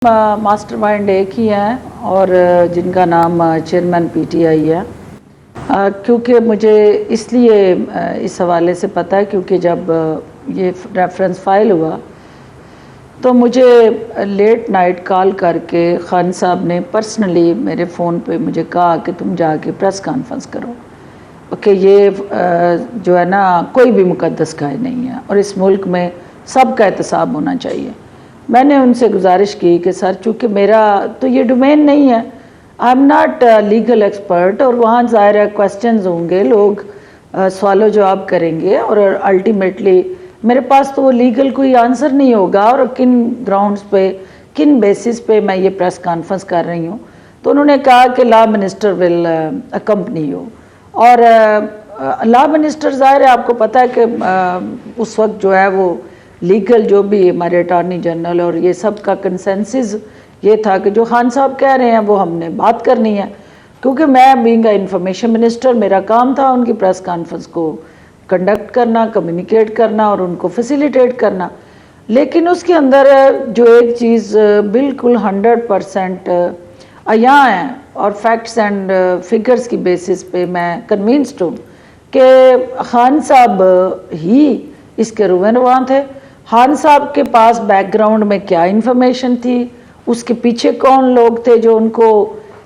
Mastermind एक ही हैं और जिनका नाम चेयरमैन पीटीआई है। क्योंकि मुझे इसलिए इस हवाले से पता है क्योंकि जब ये रेफरेंस फाइल हुआ तो मुझे लेट नाइट कॉल करके खान साहब ने पर्सनली मेरे फ़ोन पे मुझे कहा कि तुम जाके प्रेस कॉन्फ्रेंस करो कि ये जो है ना कोई भी मुकद्दस गाय नहीं है और इस मुल्क में सबका एहतसाब होना चाहिए। मैंने उनसे गुजारिश की कि सर चूँकि मेरा तो ये डोमेन नहीं है, I am not legal expert, और वहाँ ज़ाहिर है क्वेश्चंस होंगे, लोग सवालो जवाब करेंगे और अल्टीमेटली मेरे पास तो वो लीगल कोई आंसर नहीं होगा और किन ग्राउंड्स पे किन बेसिस पे मैं ये प्रेस कॉन्फ्रेंस कर रही हूँ। तो उन्होंने कहा कि law minister will accompany you, और लॉ मिनिस्टर ज़ाहिर है आपको पता है कि उस वक्त जो है वो लीगल जो भी हमारे अटॉर्नी जनरल और ये सब का कंसेंसस ये था कि जो खान साहब कह रहे हैं वो हमने बात करनी है, क्योंकि मैं बीइंग अ इंफॉर्मेशन मिनिस्टर मेरा काम था उनकी प्रेस कॉन्फ्रेंस को कंडक्ट करना, कम्युनिकेट करना और उनको फैसिलिटेट करना। लेकिन उसके अंदर जो एक चीज़ बिल्कुल 100% अयां है और फैक्ट्स एंड फिगर्स की बेसिस पे मैं कन्विंस्ड हूँ कि खान साहब ही इसके रुएं थे। खान साहब के पास बैकग्राउंड में क्या इन्फॉर्मेशन थी, उसके पीछे कौन लोग थे जो उनको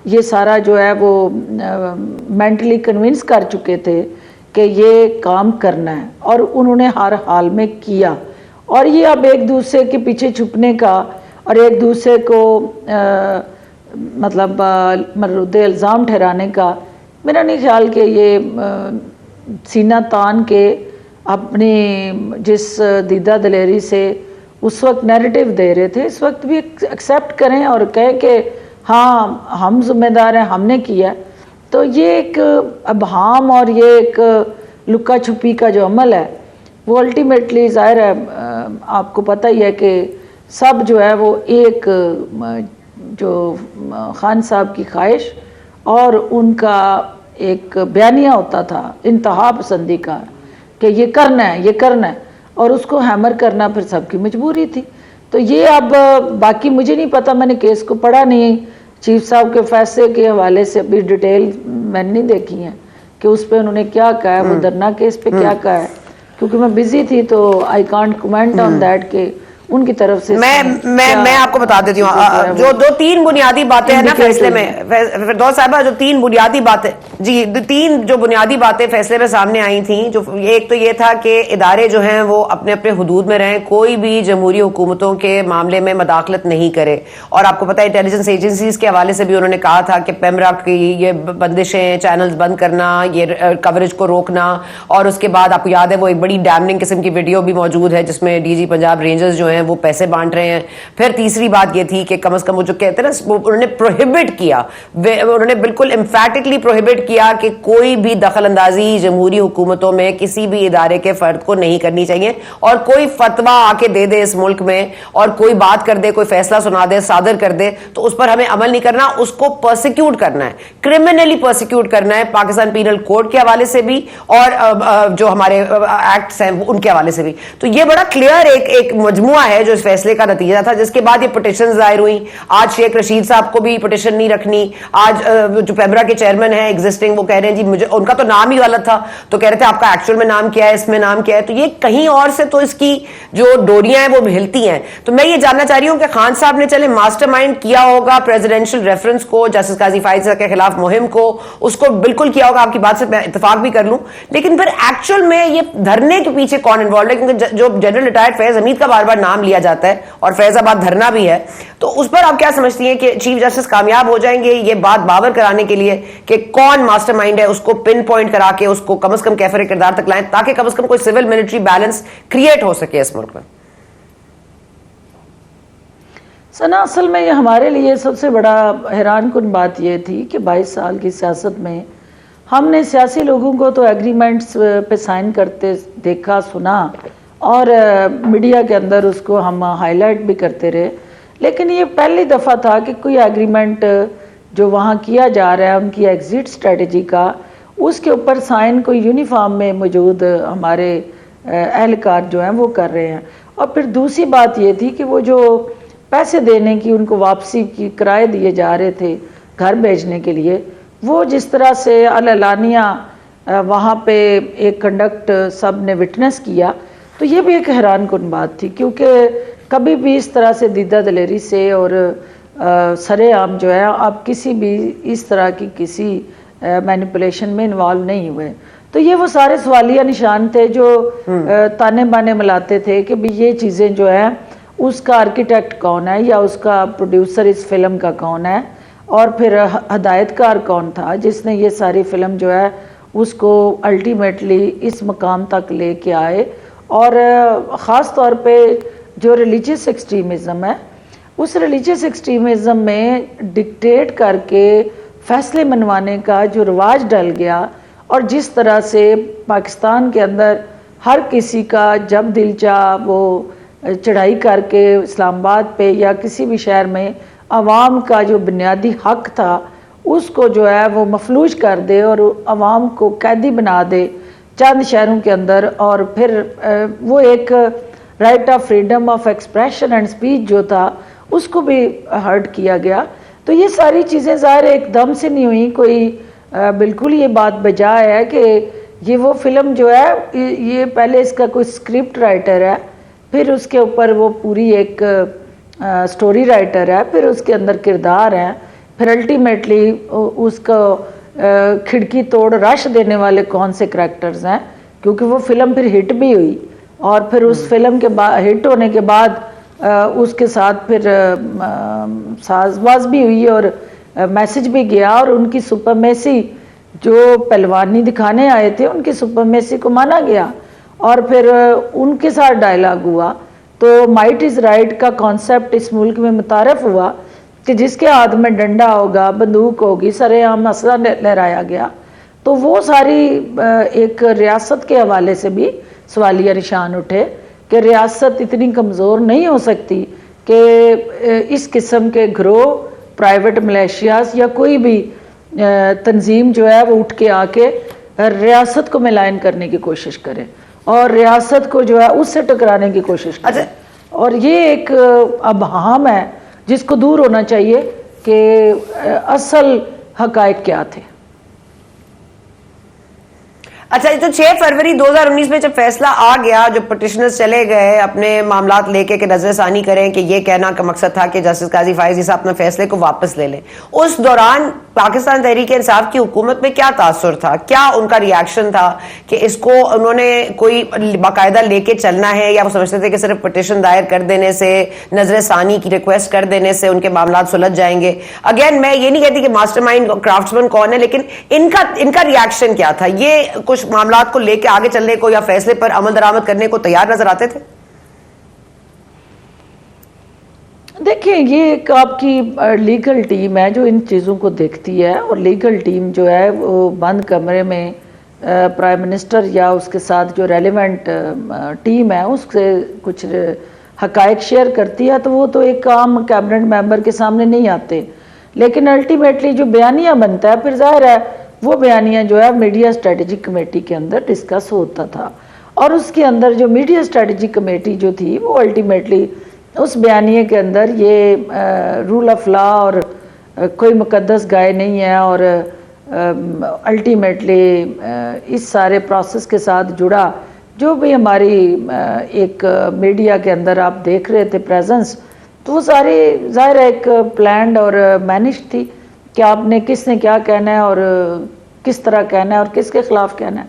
ये सारा जो है वो मेंटली कन्विंस कर चुके थे कि ये काम करना है, और उन्होंने हर हाल में किया। और ये अब एक दूसरे के पीछे छुपने का और एक दूसरे को मतलब मर्रुद इल्ज़ाम ठहराने का मेरा नहीं ख्याल कि ये सीना तान के अपनी जिस दीदा दलेरी से उस वक्त नैरेटिव दे रहे थे इस वक्त भी एक्सेप्ट करें और कहें कि हाँ हम जिम्मेदार हैं, हमने किया। तो ये एक अबहाम और ये एक लुका छुपी का जो अमल है वो अल्टीमेटली ज़ाहिर है आपको पता ही है कि सब जो है वो एक जो खान साहब की ख्वाहिश और उनका एक बयानिया होता था इंतहा पसंदी का कि ये करना है, ये करना है, और उसको हैमर करना फिर सबकी मजबूरी थी। तो ये अब बाकी मुझे नहीं पता, मैंने केस को पढ़ा नहीं, चीफ साहब के फैसले के हवाले से अभी डिटेल मैंने नहीं देखी है कि उस पर उन्होंने क्या कहा है, वो धरना केस पे क्या कहा है, क्योंकि मैं बिजी थी तो I can't comment on that के उनकी तरफ से। मैं आपको बता देती हूँ जो दो तीन बुनियादी बातें हैं ना फैसले में, फिरदौस साहिबा, जो तीन बुनियादी बातें जी तीन जो बुनियादी बातें फैसले में सामने आई थी, जो एक तो ये था कि इदारे जो हैं वो अपने अपने हुदूद में रहें, कोई भी जमहूरी हुकूमतों के मामले में मदाखलत नहीं करे। और आपको पता है इंटेलिजेंस एजेंसीज के हवाले से भी उन्होंने कहा था कि पेमरा की ये बंदिशें, चैनल्स बंद करना, ये कवरेज को रोकना, और उसके बाद आपको याद है वो एक बड़ी डैमनिंग किस्म की वीडियो भी मौजूद है जिसमें डीजी पंजाब रेंजर्स जो हैं वो पैसे बांट रहे हैं। फिर तीसरी बात ये थी कि कम से कम वो जो कहते हैं ना उन्होंने प्रोहिबिट किया, उन्होंने बिल्कुल एम्फैटिकली प्रोहिबिट किया कि कोई भी दखल अंदाजी जमहूरी हुकूमतों में किसी भी इदारे के फर्द को नहीं करनी चाहिए, और कोई फतवा आके दे दे इस मुल्क में और कोई बात कर दे, कोई फैसला सुना दे, सादर कर दे, तो उस पर हमें अमल नहीं करना, उसको प्रोसिक्यूट करना है, क्रिमिनली प्रोसिक्यूट करना है, पाकिस्तान पीनल कोड के हवाले से भी और जो हमारे एक्ट्स हैं उनके हवाले से भी। तो ये बड़ा क्लियर एक मजमुआ है जो इस फैसले का नतीजा था, जिसके बाद ये पिटिशन दायर हुई। आज शेख रशीद साहब को भी पिटिशन नहीं रखनी, आज जो पेमरा के चेयरमैन है एग्जिस्टिंग वो कह रहे हैं जी मुझे उनका तो नाम ही गलत था, तो कह रहे थे आपका एक्चुअल में नाम क्या है, इसमें नाम क्या है, तो ये कहीं और से तो इसकी जो डोरियां हैं वो हिलती हैं। तो मैं ये जानना चाह रही हूं कि खान साहब ने चले मास्टरमाइंड किया होगा प्रेसिडेंशियल रेफरेंस को, जस्टिस काजी फाइज के खिलाफ मुहिम को, उसको बिल्कुल किया होगा, आपकी बात से मैं इत्तेफाक भी कर लूं, लेकिन फिर एक्चुअल में ये धरने के पीछे कौन इन्वॉल्व है, क्योंकि जो जनरल रिटायर्ड फैज हमीद का बार बार नाम लिया जाता है और फैजाबाद धरना भी है, तो उस पर आप क्या समझती हैं कि चीफ जस्टिस कामयाब हो जाएंगे ये बात बावर कराने के लिए कि कौन मास्टरमाइंड है, उसको पिन पॉइंट करा के उसको कम से कम कैफर किरदार तक लाएं, ताकि कम से कम कोई सिविल मिलिट्री बैलेंस क्रिएट हो सके इस मुल्क में? सना असल में ये हमारे लिए सबसे बड़ा हैरान कुन बात यह थी कि 22 साल की सियासत में हमने सियासी लोगों को तो एग्रीमेंट्स पे साइन करते देखा, सुना, और मीडिया के अंदर उसको हम हाईलाइट भी करते रहे, लेकिन ये पहली दफ़ा था कि कोई एग्रीमेंट जो वहाँ किया जा रहा है उनकी एग्ज़िट स्ट्रेटजी का, उसके ऊपर साइन कोई यूनिफॉर्म में मौजूद हमारे एहलकार जो हैं वो कर रहे हैं। और फिर दूसरी बात ये थी कि वो जो पैसे देने की, उनको वापसी की किराए दिए जा रहे थे घर भेजने के लिए, वो जिस तरह से अलानिया वहाँ पे एक कंडक्ट सब ने विटनेस किया, तो ये भी एक हैरान कुन बात थी, क्योंकि कभी भी इस तरह से दीदा दलेरी से और सरेआम जो है आप किसी भी इस तरह की किसी मैनिपुलेशन में इन्वॉल्व नहीं हुए। तो ये वो सारे सवालिया निशान थे जो ताने बाने मिलाते थे कि भाई ये चीज़ें जो है उसका आर्किटेक्ट कौन है या उसका प्रोड्यूसर इस फिल्म का कौन है, और फिर हदायतकार कौन था जिसने ये सारी फिल्म जो है उसको अल्टीमेटली इस मकाम तक लेके आए। और ख़ास तौर पे जो रिलीजियस एक्सट्रीमिज़म है, उस रिलीजियस एक्सट्रीमिज़म में डिक्टेट करके फ़ैसले मनवाने का जो रिवाज डल गया, और जिस तरह से पाकिस्तान के अंदर हर किसी का जब दिल चाह वो चढ़ाई करके इस्लामाबाद पे या किसी भी शहर में आवाम का जो बुनियादी हक था उसको जो है वो मफलूज कर दे और आवाम को कैदी बना दे चंद शहरों के अंदर, और फिर वो एक right of freedom of expression and speech जो था उसको भी हर्ट किया गया। तो ये सारी चीज़ें ज़ाहिर एकदम से नहीं हुई, कोई बिल्कुल ये बात बजा है कि ये वो फिल्म जो है ये पहले इसका कोई स्क्रिप्ट राइटर है, फिर उसके ऊपर वो पूरी एक स्टोरी राइटर है, फिर उसके अंदर किरदार हैं, फिर अल्टीमेटली उसको खिड़की तोड़ रश देने वाले कौन से करैक्टर्स हैं, क्योंकि वो फिल्म फिर हिट भी हुई, और फिर उस फिल्म के बाद हिट होने के बाद उसके साथ फिर साजबाज भी हुई और मैसेज भी गया, और उनकी सुपरमेसी जो पहलवानी दिखाने आए थे उनकी सुपरमेसी को माना गया, और फिर उनके साथ डायलॉग हुआ। तो माइट इज़ राइट का कॉन्सेप्ट इस मुल्क में मुतारफ़ हुआ कि जिसके हाथ में डंडा होगा, बंदूक होगी, सरेआम असला लहराया गया। तो वो सारी एक रियासत के हवाले से भी सवालिया निशान उठे कि रियासत इतनी कमज़ोर नहीं हो सकती कि इस किस्म के गिरोह, प्राइवेट मलेशियाज या कोई भी तंजीम जो है वो उठ के आके रियासत को मिलान करने की कोशिश करे और रियासत को जो है उससे टकराने की कोशिश करे। और ये एक अबहाम है जिसको दूर होना चाहिए कि असल हकायक क्या थे। अच्छा, ये तो 6 फरवरी 2019 में जब फैसला आ गया, जो पिटिशनर्स चले गए अपने मामलात लेके कि नजरसानी करें, कि ये कहना का मकसद था कि जस्टिस काजी फायज़ी साहब अपने फैसले को वापस ले लें, उस दौरान पाकिस्तान तहरीक इंसाफ की हुकूमत में क्या तासुर था, क्या उनका रिएक्शन था कि इसको उन्होंने कोई बाकायदा लेके चलना है, या वो समझते थे कि सिर्फ पिटिशन दायर कर देने से, नजरसानी की रिक्वेस्ट कर देने से उनके मामलात सुलझ जाएंगे? अगेन मैं ये नहीं कहती कि मास्टरमाइंड क्राफ्ट्समैन कौन है, लेकिन इनका रिएक्शन क्या था? ये कुछ मामलात को लेके आगे चलने को या फैसले पर अमल दरामद करने को तैयार नजर आते थे? देखिए, ये एक आपकी लीगल टीम है जो इन चीज़ों को देखती है, और लीगल टीम जो है वो बंद कमरे में प्राइम मिनिस्टर या उसके साथ जो रेलेवेंट टीम है उससे कुछ हकायक शेयर करती है, तो वो तो एक आम कैबिनेट मेंबर के सामने नहीं आते। लेकिन अल्टीमेटली जो बयानिया बनता है, फिर जाहिर है वो बयानिया जो है मीडिया स्ट्रेटजिक कमेटी के अंदर डिस्कस होता था, और उसके अंदर जो मीडिया स्ट्रेटजिक कमेटी जो थी वो अल्टीमेटली उस बयानिए के अंदर ये रूल ऑफ लॉ और कोई मुकद्दस गाय नहीं है, और अल्टीमेटली इस सारे प्रोसेस के साथ जुड़ा जो भी हमारी एक मीडिया के अंदर आप देख रहे थे प्रेजेंस, तो वो सारी ज़ाहिर एक प्लान्ड और मैनेज थी कि आपने किसने क्या कहना है और किस तरह कहना है और किसके खिलाफ कहना है।